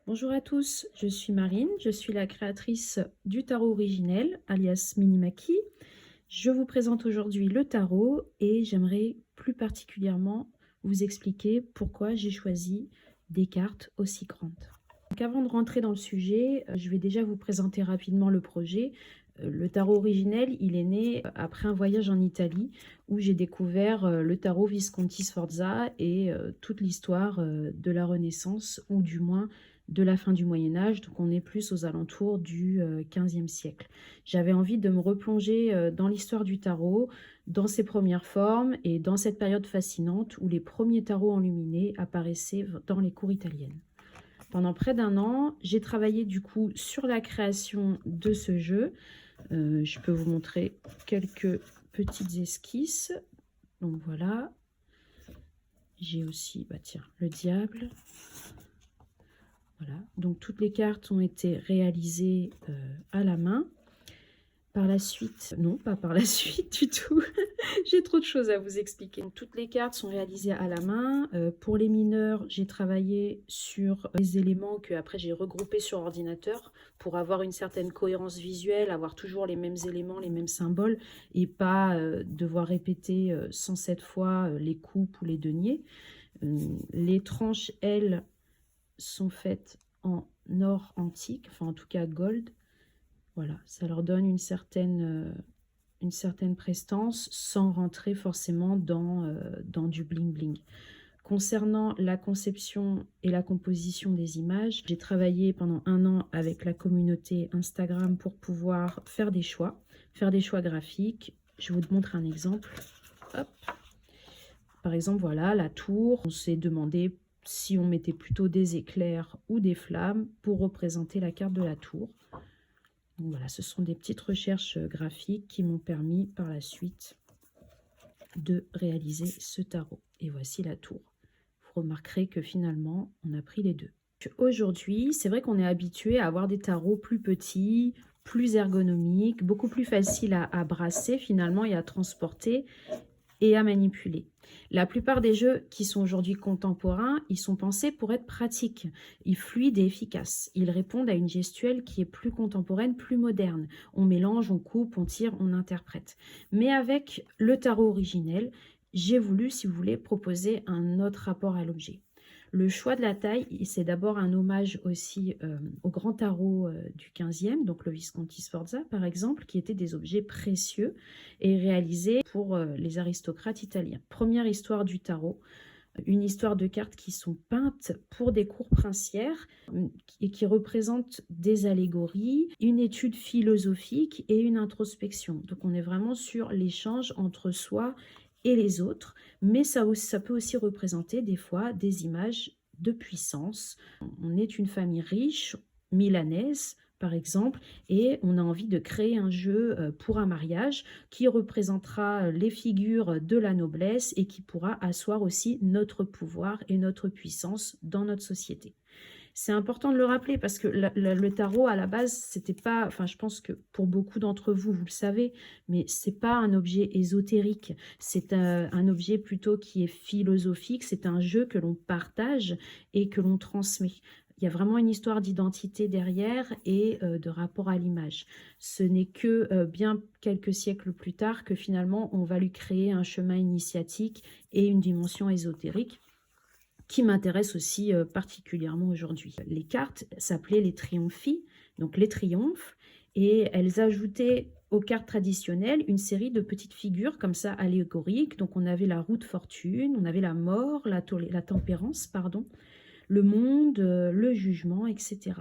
Bonjour à tous, je suis Marine, je suis la créatrice du tarot originel, alias Minimaki. Je vous présente aujourd'hui le tarot et j'aimerais plus particulièrement vous expliquer pourquoi j'ai choisi des cartes aussi grandes. Donc avant de rentrer dans le sujet, je vais déjà vous présenter rapidement le projet. Le tarot originel, il est né après un voyage en Italie où j'ai découvert le tarot Visconti Sforza et toute l'histoire de la Renaissance, ou du moins de la fin du Moyen-Âge, donc on est plus aux alentours du XVe siècle. J'avais envie de me replonger dans l'histoire du tarot, dans ses premières formes et dans cette période fascinante où les premiers tarots enluminés apparaissaient dans les cours italiennes. Pendant près d'un an, j'ai travaillé du coup sur la création de ce jeu. Je peux vous montrer quelques petites esquisses. Donc voilà. J'ai aussi, tiens, le diable. Voilà. Donc toutes les cartes ont été réalisées à la main. Par la suite, non, pas par la suite du tout. J'ai trop de choses à vous expliquer. Donc, toutes les cartes sont réalisées à la main. Pour les mineurs, j'ai travaillé sur les éléments que après j'ai regroupés sur ordinateur pour avoir une certaine cohérence visuelle, avoir toujours les mêmes éléments, les mêmes symboles et pas devoir répéter 107 fois les coupes ou les deniers. Les tranches, elles, sont faites en or antique, enfin en tout cas gold. Voilà, ça leur donne une certaine prestance sans rentrer forcément dans du bling bling. Concernant la conception et la composition des images, j'ai travaillé pendant un an avec la communauté Instagram pour pouvoir faire des choix graphiques. Je vous montre un exemple. Hop. Par exemple, voilà, la tour. On s'est demandé si on mettait plutôt des éclairs ou des flammes pour représenter la carte de la tour. Donc voilà, ce sont des petites recherches graphiques qui m'ont permis par la suite de réaliser ce tarot. Et voici la tour. Vous remarquerez que finalement, on a pris les deux. Aujourd'hui, c'est vrai qu'on est habitué à avoir des tarots plus petits, plus ergonomiques, beaucoup plus faciles à brasser finalement et à transporter et à manipuler. La plupart des jeux qui sont aujourd'hui contemporains, ils sont pensés pour être pratiques, ils fluides et efficaces. Ils répondent à une gestuelle qui est plus contemporaine, plus moderne. On mélange, on coupe, on tire, on interprète. Mais avec le tarot originel, j'ai voulu, si vous voulez, proposer un autre rapport à l'objet. Le choix de la taille, c'est d'abord un hommage aussi au grand tarot du 15e, donc le Visconti Sforza par exemple, qui étaient des objets précieux et réalisés pour les aristocrates italiens. Première histoire du tarot, une histoire de cartes qui sont peintes pour des cours princières et qui représentent des allégories, une étude philosophique et une introspection. Donc on est vraiment sur l'échange entre soi et les autres, mais ça peut aussi représenter des fois des images de puissance. On est une famille riche, milanaise par exemple, et on a envie de créer un jeu pour un mariage qui représentera les figures de la noblesse et qui pourra asseoir aussi notre pouvoir et notre puissance dans notre société. C'est important de le rappeler parce que le tarot, à la base, c'était pas... Enfin, je pense que pour beaucoup d'entre vous, vous le savez, mais c'est pas un objet ésotérique. C'est un objet plutôt qui est philosophique. C'est un jeu que l'on partage et que l'on transmet. Il y a vraiment une histoire d'identité derrière et de rapport à l'image. Ce n'est que bien quelques siècles plus tard que finalement, on va lui créer un chemin initiatique et une dimension ésotérique qui m'intéresse aussi particulièrement aujourd'hui. Les cartes s'appelaient les triomphi, donc les triomphes, et elles ajoutaient aux cartes traditionnelles une série de petites figures comme ça allégoriques. Donc on avait la roue de fortune, on avait la mort, la tempérance, pardon, le monde, le jugement, etc.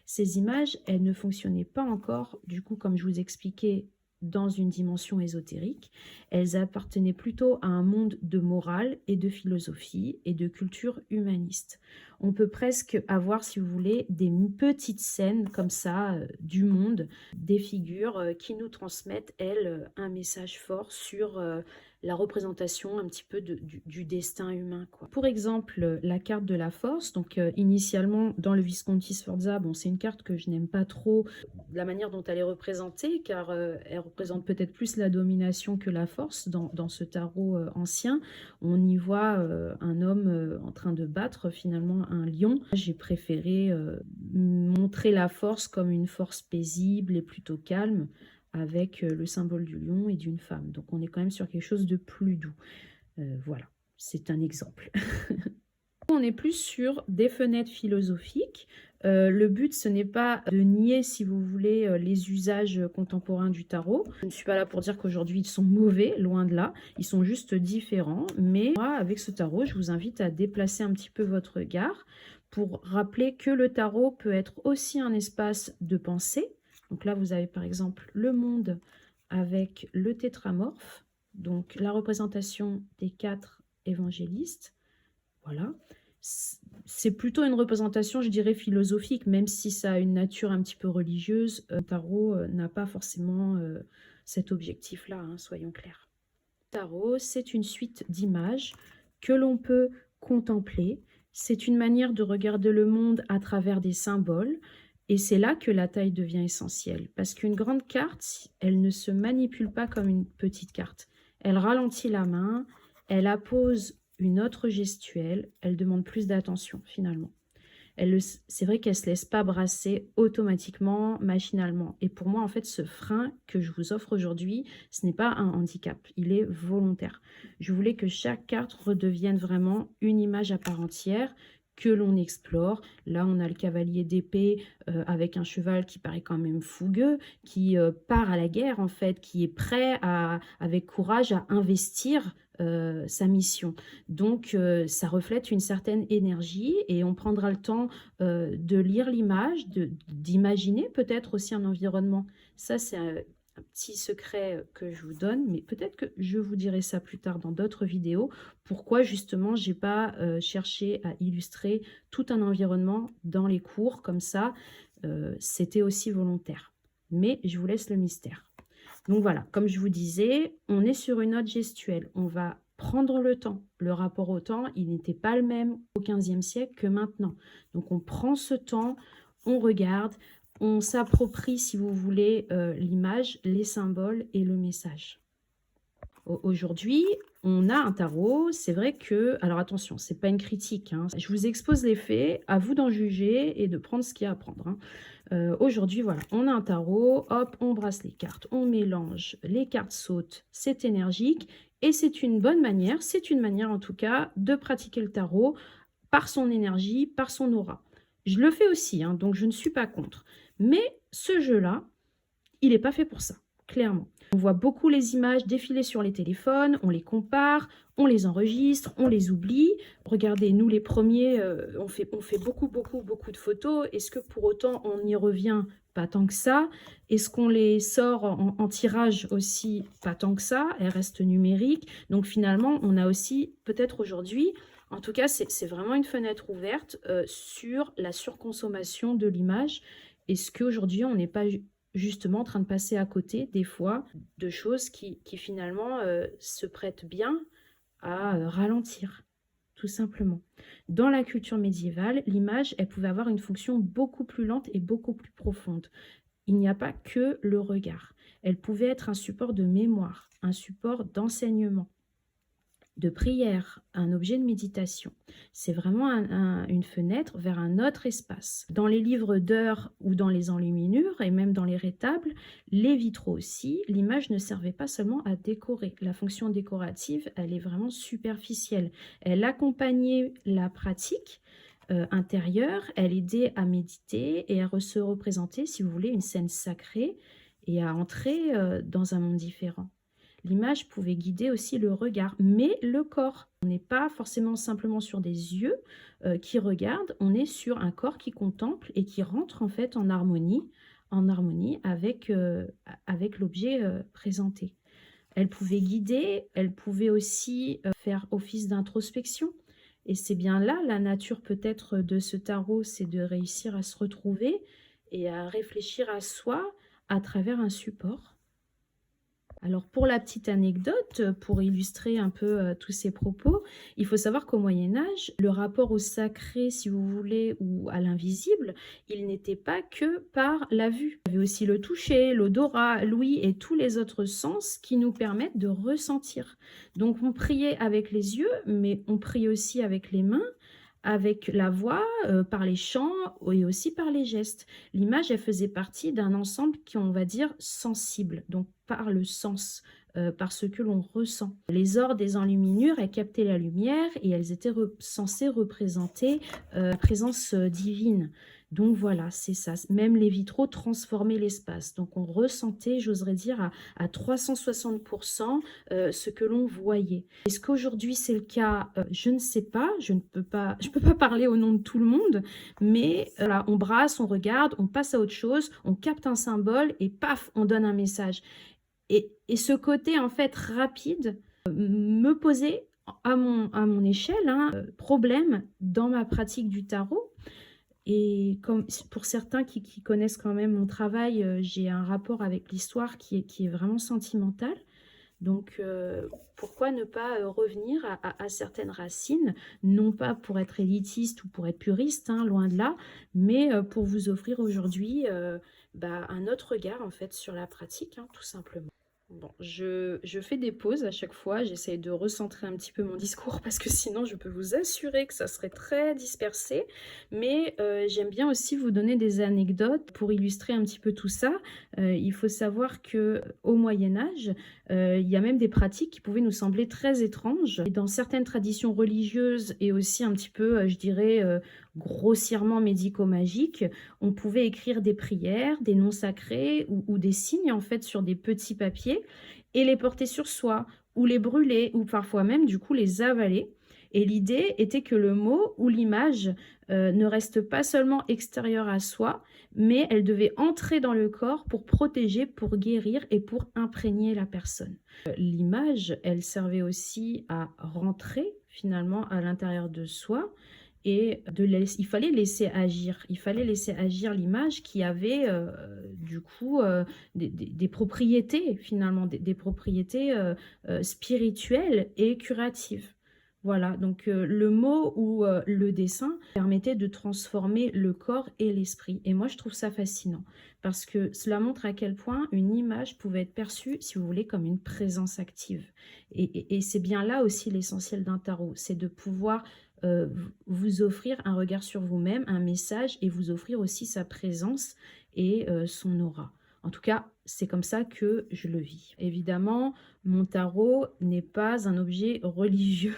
Ces images, elles ne fonctionnaient pas encore, du coup, comme je vous expliquais, dans une dimension ésotérique. Elles appartenaient plutôt à un monde de morale et de philosophie et de culture humaniste. On peut presque avoir, si vous voulez, des petites scènes comme ça du monde, des figures qui nous transmettent, elles, un message fort sur la représentation un petit peu du destin humain, quoi. Pour exemple, la carte de la force, donc initialement dans le Visconti Sforza, bon, c'est une carte que je n'aime pas trop, la manière dont elle est représentée, car elle représente peut-être plus la domination que la force dans ce tarot ancien. On y voit un homme en train de battre finalement un lion. J'ai préféré montrer la force comme une force paisible et plutôt calme, avec le symbole du lion et d'une femme. Donc on est quand même sur quelque chose de plus doux. Voilà, c'est un exemple. On est plus sur des fenêtres philosophiques. Le but, ce n'est pas de nier, si vous voulez, les usages contemporains du tarot. Je ne suis pas là pour dire qu'aujourd'hui, ils sont mauvais, loin de là. Ils sont juste différents. Mais moi, avec ce tarot, je vous invite à déplacer un petit peu votre regard pour rappeler que le tarot peut être aussi un espace de pensée. Donc là, vous avez par exemple le monde avec le tétramorphe, donc la représentation des 4 évangélistes. Voilà. C'est plutôt une représentation, je dirais, philosophique, même si ça a une nature un petit peu religieuse. Le tarot n'a pas forcément cet objectif-là, hein, soyons clairs. Le tarot, c'est une suite d'images que l'on peut contempler. C'est une manière de regarder le monde à travers des symboles. Et c'est là que la taille devient essentielle. Parce qu'une grande carte, elle ne se manipule pas comme une petite carte. Elle ralentit la main, elle appose une autre gestuelle, elle demande plus d'attention finalement. C'est vrai qu'elle ne se laisse pas brasser automatiquement, machinalement. Et pour moi, en fait, ce frein que je vous offre aujourd'hui, ce n'est pas un handicap, il est volontaire. Je voulais que chaque carte redevienne vraiment une image à part entière, que l'on explore. Là, on a le cavalier d'épée avec un cheval qui paraît quand même fougueux, qui part à la guerre, en fait, qui est prêt, avec courage, à investir sa mission. Donc, ça reflète une certaine énergie et on prendra le temps de lire l'image, d'imaginer peut-être aussi un environnement. Ça, c'est un petit secret que je vous donne, mais peut-être que je vous dirai ça plus tard dans d'autres vidéos. Pourquoi justement, j'ai pas cherché à illustrer tout un environnement dans les cours comme ça. C'était aussi volontaire. Mais je vous laisse le mystère. Donc voilà, comme je vous disais, on est sur une note gestuelle. On va prendre le temps. Le rapport au temps, il n'était pas le même au XVe siècle que maintenant. Donc on prend ce temps, on regarde, on s'approprie, si vous voulez, l'image, les symboles et le message. Aujourd'hui, on a un tarot, c'est vrai que... Alors attention, c'est pas une critique, hein. Je vous expose les faits, à vous d'en juger et de prendre ce qu'il y a à prendre, hein. Aujourd'hui, voilà, on a un tarot, hop, on brasse les cartes, on mélange, les cartes sautent, c'est énergique et c'est une bonne manière, c'est une manière en tout cas de pratiquer le tarot par son énergie, par son aura. Je le fais aussi, hein, donc je ne suis pas contre. Mais ce jeu-là, il n'est pas fait pour ça, clairement. On voit beaucoup les images défiler sur les téléphones, on les compare, on les enregistre, on les oublie. Regardez, nous les premiers, on fait beaucoup de photos. Est-ce que pour autant on y revient? Pas tant que ça. Est-ce qu'on les sort en tirage aussi? Pas tant que ça. Elles restent numériques. Donc finalement, on a aussi, peut-être aujourd'hui, en tout cas, c'est vraiment une fenêtre ouverte sur la surconsommation de l'image. Est-ce qu'aujourd'hui, on n'est pas justement en train de passer à côté des fois de choses qui finalement se prêtent bien à ralentir, tout simplement. Dans la culture médiévale, l'image, elle pouvait avoir une fonction beaucoup plus lente et beaucoup plus profonde. Il n'y a pas que le regard. Elle pouvait être un support de mémoire, un support d'enseignement, de prière, un objet de méditation. C'est vraiment une fenêtre vers un autre espace. Dans les livres d'heures ou dans les enluminures et même dans les rétables, les vitraux aussi, l'image ne servait pas seulement à décorer. La fonction décorative, elle est vraiment superficielle. Elle accompagnait la pratique intérieure, elle aidait à méditer et à se représenter, si vous voulez, une scène sacrée et à entrer dans un monde différent. L'image pouvait guider aussi le regard, mais le corps. On n'est pas forcément simplement sur des yeux qui regardent, on est sur un corps qui contemple et qui rentre en fait en harmonie avec l'objet présenté. Elle pouvait guider, elle pouvait aussi faire office d'introspection. Et c'est bien là la nature peut-être de ce tarot, c'est de réussir à se retrouver et à réfléchir à soi à travers un support, Alors pour la petite anecdote, pour illustrer un peu tous ces propos, il faut savoir qu'au Moyen Âge, le rapport au sacré, si vous voulez, ou à l'invisible, il n'était pas que par la vue. Il y avait aussi le toucher, l'odorat, l'ouïe et tous les autres sens qui nous permettent de ressentir. Donc on priait avec les yeux, mais on prie aussi avec les mains, avec la voix, par les chants et aussi par les gestes. L'image, elle faisait partie d'un ensemble qui, on va dire, sensible, donc par le sens, par ce que l'on ressent. Les ors des enluminures, elles captaient la lumière et elles étaient censées représenter la présence divine. Donc voilà, c'est ça. Même les vitraux transformaient l'espace. Donc on ressentait, j'oserais dire, à 360% ce que l'on voyait. Est-ce qu'aujourd'hui c'est le cas? Je ne sais pas, je peux pas parler au nom de tout le monde, mais voilà, on brasse, on regarde, on passe à autre chose, on capte un symbole et paf, on donne un message. Et ce côté en fait rapide me posait à mon échelle problème dans ma pratique du tarot. Et comme pour certains qui connaissent quand même mon travail, j'ai un rapport avec l'histoire qui est vraiment sentimental. Donc, pourquoi ne pas revenir à certaines racines, non pas pour être élitiste ou pour être puriste, hein, loin de là, mais pour vous offrir aujourd'hui un autre regard en fait sur la pratique, hein, tout simplement. Bon, je fais des pauses à chaque fois, j'essaye de recentrer un petit peu mon discours parce que sinon je peux vous assurer que ça serait très dispersé. Mais j'aime bien aussi vous donner des anecdotes pour illustrer un petit peu tout ça. Il faut savoir que au Moyen-Âge, il y a même des pratiques qui pouvaient nous sembler très étranges. Et dans certaines traditions religieuses et aussi un petit peu, je dirais, grossièrement médico-magiques, on pouvait écrire des prières, des noms sacrés ou des signes en fait sur des petits papiers et les porter sur soi ou les brûler ou parfois même du coup les avaler. Et l'idée était que le mot ou l'image ne reste pas seulement extérieure à soi, mais elle devait entrer dans le corps pour protéger, pour guérir et pour imprégner la personne. L'image, elle servait aussi à rentrer finalement à l'intérieur de soi et il fallait laisser agir. Il fallait laisser agir l'image qui avait du coup des propriétés finalement, des propriétés spirituelles et curatives. Voilà, donc le mot ou le dessin permettait de transformer le corps et l'esprit. Et moi, je trouve ça fascinant parce que cela montre à quel point une image pouvait être perçue, si vous voulez, comme une présence active. Et c'est bien là aussi l'essentiel d'un tarot, c'est de pouvoir vous offrir un regard sur vous-même, un message, et vous offrir aussi sa présence et son aura. En tout cas, c'est comme ça que je le vis. Évidemment, mon tarot n'est pas un objet religieux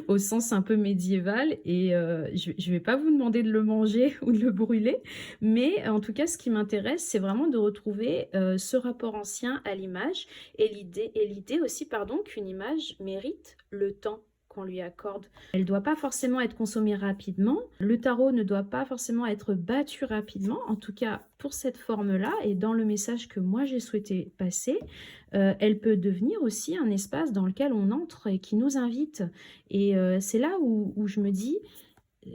au sens un peu médiéval et je ne vais pas vous demander de le manger ou de le brûler, mais en tout cas, ce qui m'intéresse, c'est vraiment de retrouver ce rapport ancien à l'image et l'idée aussi, pardon, qu'une image mérite le temps qu'on lui accorde. Elle ne doit pas forcément être consommée rapidement, le tarot ne doit pas forcément être battu rapidement, en tout cas pour cette forme-là et dans le message que moi j'ai souhaité passer, elle peut devenir aussi un espace dans lequel on entre et qui nous invite. Et c'est là où je me dis,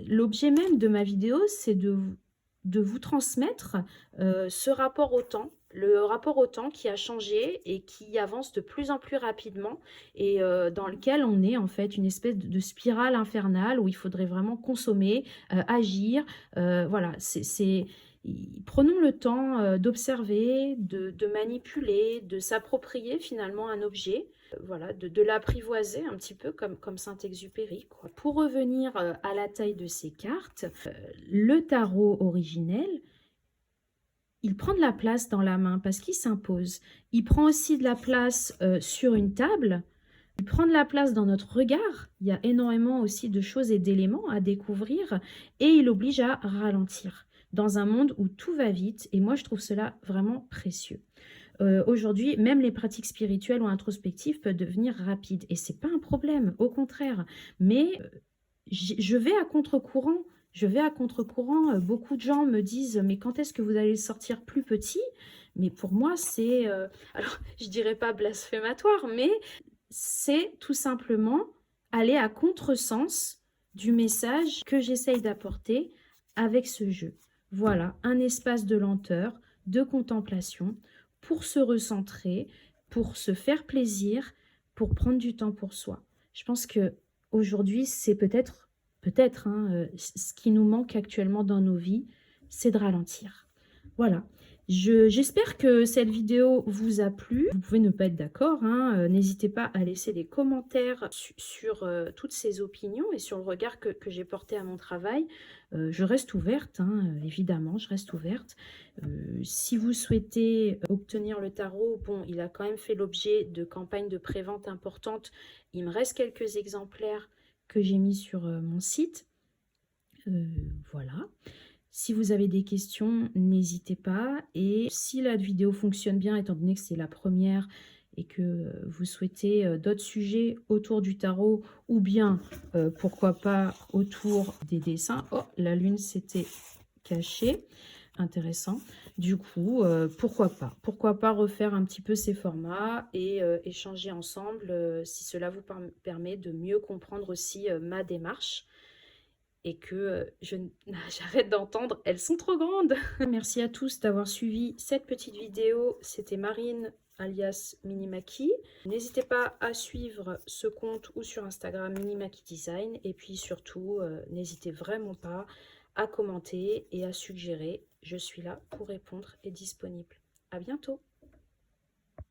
l'objet même de ma vidéo, c'est de vous transmettre ce rapport au temps, le rapport au temps qui a changé et qui avance de plus en plus rapidement et dans lequel on est en fait une espèce de spirale infernale où il faudrait vraiment consommer, agir. Voilà, prenons le temps d'observer, de manipuler, de s'approprier finalement un objet. Voilà, de l'apprivoiser un petit peu comme Saint-Exupéry, quoi. Pour revenir à la taille de ces cartes, le tarot originel, il prend de la place dans la main parce qu'il s'impose. Il prend aussi de la place sur une table. Il prend de la place dans notre regard. Il y a énormément aussi de choses et d'éléments à découvrir et il oblige à ralentir dans un monde où tout va vite et moi je trouve cela vraiment précieux. Aujourd'hui, même les pratiques spirituelles ou introspectives peuvent devenir rapides et c'est pas un problème, au contraire. Mais je vais à contre-courant. Je vais à contre-courant. Beaucoup de gens me disent mais quand est-ce que vous allez sortir plus petit? Mais pour moi, c'est alors je dirais pas blasphématoire, mais c'est tout simplement aller à contresens du message que j'essaye d'apporter avec ce jeu. Voilà, un espace de lenteur, de contemplation, pour se recentrer, pour se faire plaisir, pour prendre du temps pour soi. Je pense que aujourd'hui, c'est peut-être hein, ce qui nous manque actuellement dans nos vies, c'est de ralentir. Voilà. J'espère que cette vidéo vous a plu. Vous pouvez ne pas être d'accord, hein, n'hésitez pas à laisser des commentaires sur toutes ces opinions et sur le regard que j'ai porté à mon travail. Je reste ouverte, hein, évidemment, je reste ouverte. Si vous souhaitez obtenir le tarot, bon, il a quand même fait l'objet de campagnes de prévente importantes. Il me reste quelques exemplaires que j'ai mis sur mon site. Voilà. Si vous avez des questions, n'hésitez pas. Et si la vidéo fonctionne bien, étant donné que c'est la première et que vous souhaitez d'autres sujets autour du tarot ou bien, pourquoi pas, autour des dessins. Oh, la lune s'était cachée. Intéressant. Du coup, pourquoi pas refaire un petit peu ces formats et échanger ensemble si cela vous permet de mieux comprendre aussi ma démarche et que j'arrête d'entendre, elles sont trop grandes. Merci à tous d'avoir suivi cette petite vidéo. C'était Marine alias Minimaki. N'hésitez pas à suivre ce compte ou sur Instagram Minimaki Design. Et puis surtout, n'hésitez vraiment pas à commenter et à suggérer. Je suis là pour répondre et disponible. À bientôt.